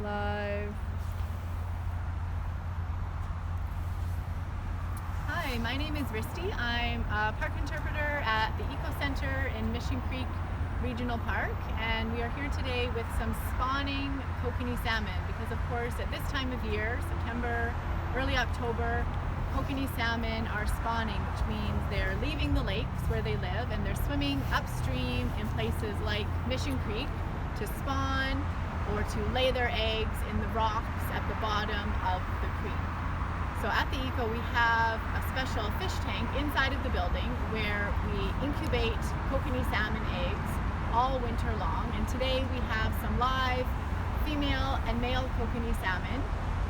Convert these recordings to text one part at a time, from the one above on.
Live. Hi, my name is Risty. I'm a park interpreter at the Eco Center in Mission Creek Regional Park, and we are here today with some spawning kokanee salmon because, of course, at this time of year, September, early October, kokanee salmon are spawning, which means they're leaving the lakes where they live and they're swimming upstream in places like Mission Creek to spawn or to lay their eggs in the rocks at the bottom of the creek. So at the Eco, we have a special fish tank inside of the building where we incubate kokanee salmon eggs all winter long. And today we have some live female and male kokanee salmon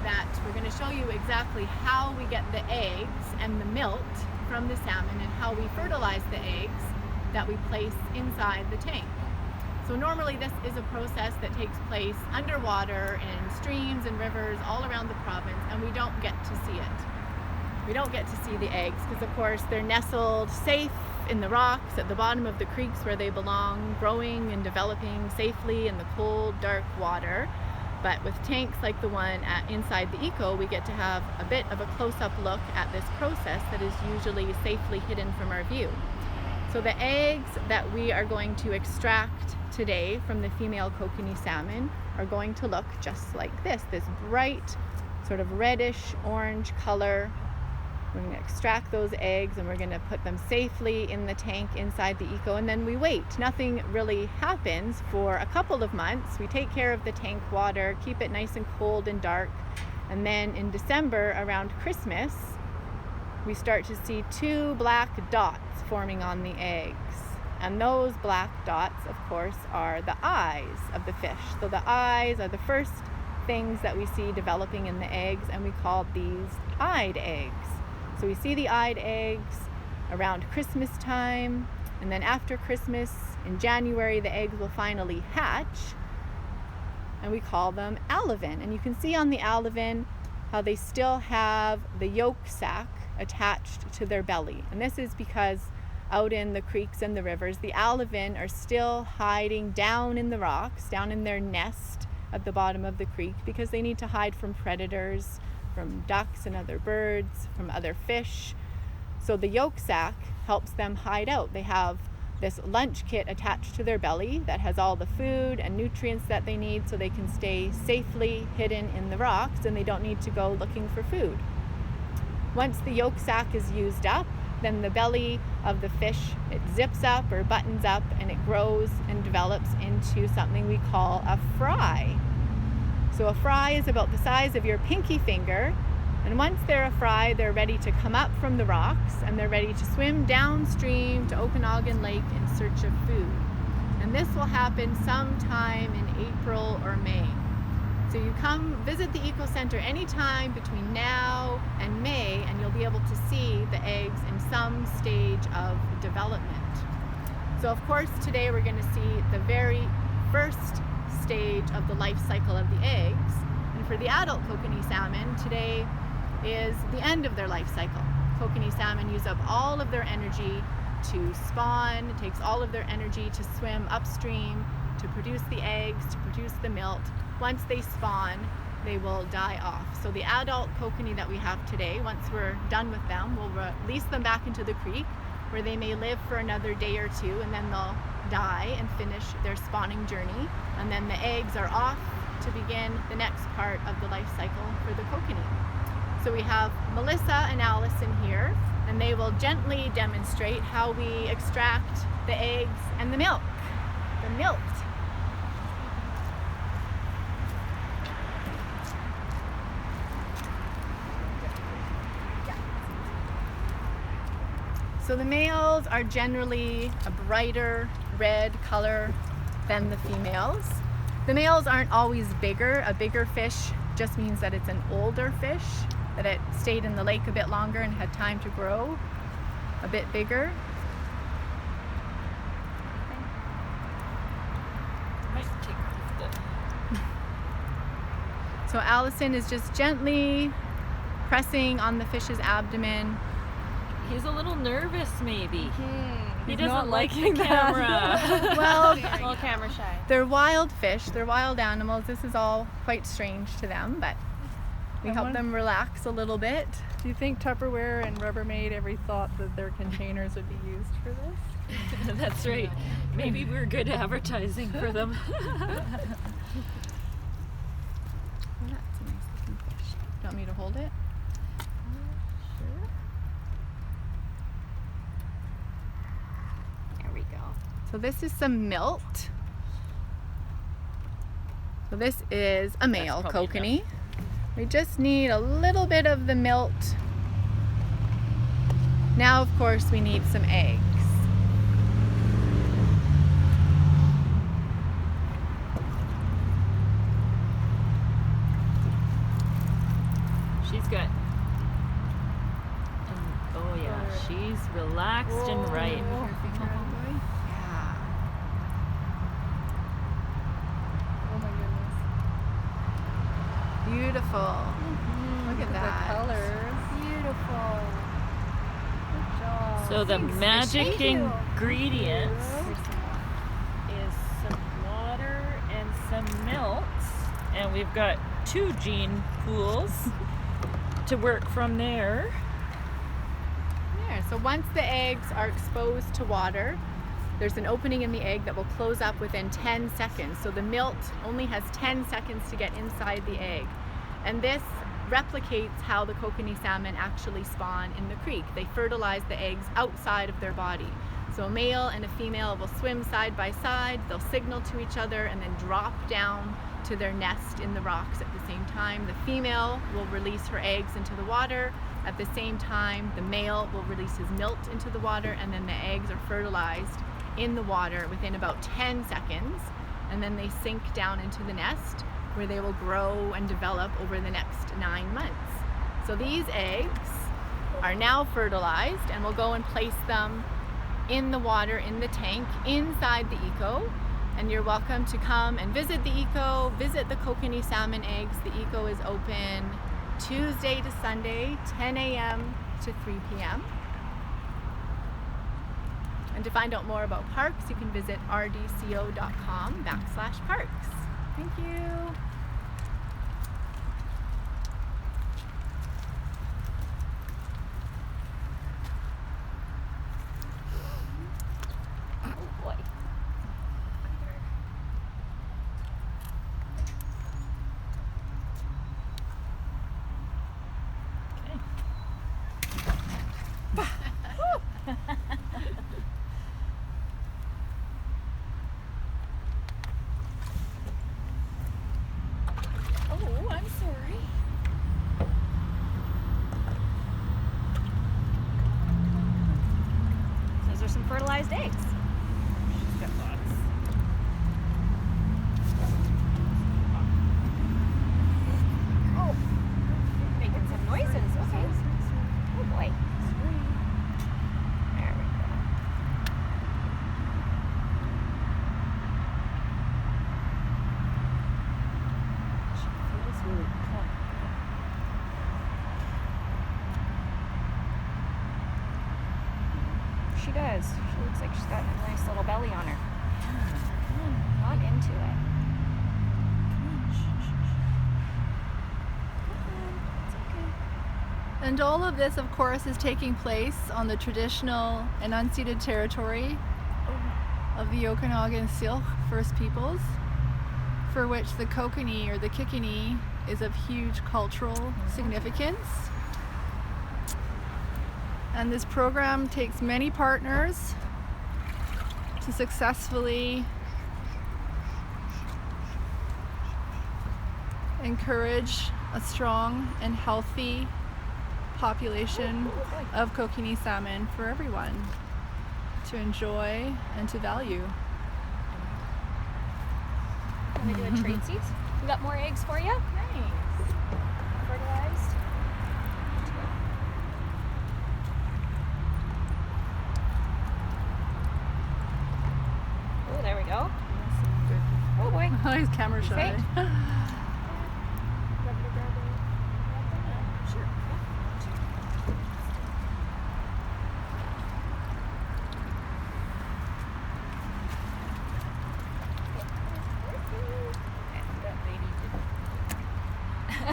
that we're going to show you exactly how we get the eggs and the milk from the salmon and how we fertilize the eggs that we place inside the tank. So normally this is a process that takes place underwater in streams and rivers all around the province, and we don't get to see it. We don't get to see the eggs because, of course, they're nestled safe in the rocks at the bottom of the creeks where they belong, growing and developing safely in the cold, dark water. But with tanks like the one inside the Eco, we get to have a bit of a close-up look at this process that is usually safely hidden from our view. So the eggs that we are going to extract today from the female kokanee salmon are going to look just like this bright sort of reddish orange color. We're going to extract those eggs and we're going to put them safely in the tank inside the Eco, and then we wait. Nothing really happens for a couple of months. We take care of the tank water, keep it nice and cold and dark, and then in December around Christmas we start to see two black dots forming on the eggs. And those black dots, of course, are the eyes of the fish. So the eyes are the first things that we see developing in the eggs, and we call these eyed eggs. So we see the eyed eggs around Christmas time, and then after Christmas, in January, the eggs will finally hatch, and we call them alevin. And you can see on the alevin how they still have the yolk sac attached to their belly. And this is because out in the creeks and the rivers, the alevin are still hiding down in the rocks, down in their nest at the bottom of the creek, because they need to hide from predators, from ducks and other birds, from other fish. So the yolk sac helps them hide out. They have this lunch kit attached to their belly that has all the food and nutrients that they need so they can stay safely hidden in the rocks and they don't need to go looking for food. Once the yolk sac is used up, then the belly of the fish, it zips up or buttons up and it grows and develops into something we call a fry. So a fry is about the size of your pinky finger, and once they're a fry, they're ready to come up from the rocks and they're ready to swim downstream to Okanagan Lake in search of food. And this will happen sometime in April or May. So you come visit the Eco Center anytime between now and May, and you'll be able to see the eggs in some stage of development. So of course today we're going to see the very first stage of the life cycle of the eggs. And for the adult kokanee salmon, today is the end of their life cycle. Kokanee salmon use up all of their energy to spawn. It takes all of their energy to swim upstream, to produce the eggs, to produce the milk. Once they spawn, they will die off. So the adult kokanee that we have today, once we're done with them, we'll release them back into the creek where they may live for another day or two, and then they'll die and finish their spawning journey. And then the eggs are off to begin the next part of the life cycle for the kokanee. So we have Melissa and Allison here, and they will gently demonstrate how we extract the eggs and the milk. The milk. So the males are generally a brighter red color than the females. The males aren't always bigger. A bigger fish just means that it's an older fish, that it stayed in the lake a bit longer and had time to grow a bit bigger. So Allison is just gently pressing on the fish's abdomen. He's a little nervous, maybe. Mm-hmm. He doesn't like the camera. Well, A little camera shy. they're wild fish, they're wild animals. This is all quite strange to them, but we help them relax a little bit. Do you think Tupperware and Rubbermaid ever thought that their containers would be used for this? That's right. Maybe we're good advertising for them. Oh, that's a nice looking fish. Do you want me to hold it? Sure. There we go. So this is some milt. So this is a male probably kokanee. We just need a little bit of the milt. Now, of course, we need some eggs. She's good. Oh yeah, she's relaxed and right. Yeah. Oh my goodness. Beautiful. Look at The that. colors. Beautiful. Good job. So the magic Thank you. ingredients is some water and some milt, and we've got 2 gene pools to work from there. There. So once the eggs are exposed to water, there's an opening in the egg that will close up within 10 seconds. So the milt only has 10 seconds to get inside the egg. And this replicates how the kokanee salmon actually spawn in the creek. They fertilize the eggs outside of their body. So a male and a female will swim side by side, they'll signal to each other and then drop down to their nest in the rocks at the same time. The female will release her eggs into the water. At the same time, the male will release his milt into the water, and then the eggs are fertilized in the water within about 10 seconds. And then they sink down into the nest where they will grow and develop over the next 9 months. So these eggs are now fertilized, and we'll go and place them in the water in the tank inside the eco. And you're welcome to come and visit the eco, visit the kokanee salmon eggs. The eco is open Tuesday to Sunday, 10 a.m. to 3 p.m. And to find out more about parks, you can visit rdco.com/parks. Thank you. Oh boy. Oh, I'm sorry. Those are some fertilized eggs. She's got lots. Oh, making some noises. Okay. Oh boy. There we go. She feels really plump. She does. She looks like she's got a nice little belly on her. Not into it. It's okay. And all of this, of course, is taking place on the traditional and unceded territory of the Okanagan Syilx First Peoples, for which the kokanee or the kickanee is of huge cultural significance. And this program takes many partners to successfully encourage a strong and healthy population of kokanee salmon for everyone to enjoy and to value. Want to do a trade seeds? We got more eggs for you. Nice. Fertilized. Oh, there we go. Oh boy. He's camera shy. Great. Sure.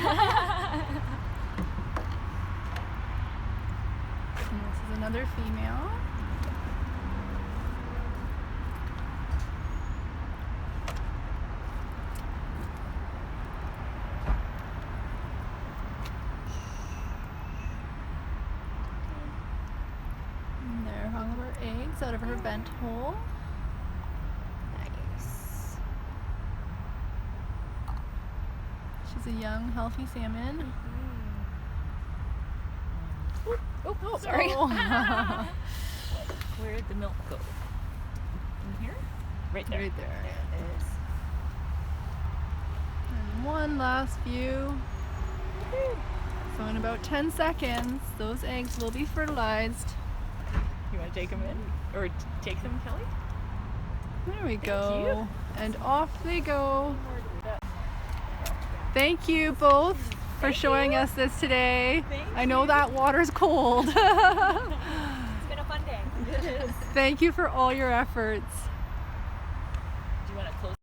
And this is another female. And there hung her eggs out of her vent hole. Nice. She's a young, healthy salmon. Oh, sorry. Oh. Where did the milk go? In here? Right there. Right there. There it is. And one last view. So in about 10 seconds, those eggs will be fertilized. You want to take them in? Or take them, Kelly? There we you. go. And off they go. Thank you both for Thank showing you. us this today. Thank I know that water's cold. It's been a fun day. It is. Thank you for all your efforts. Do you want to close?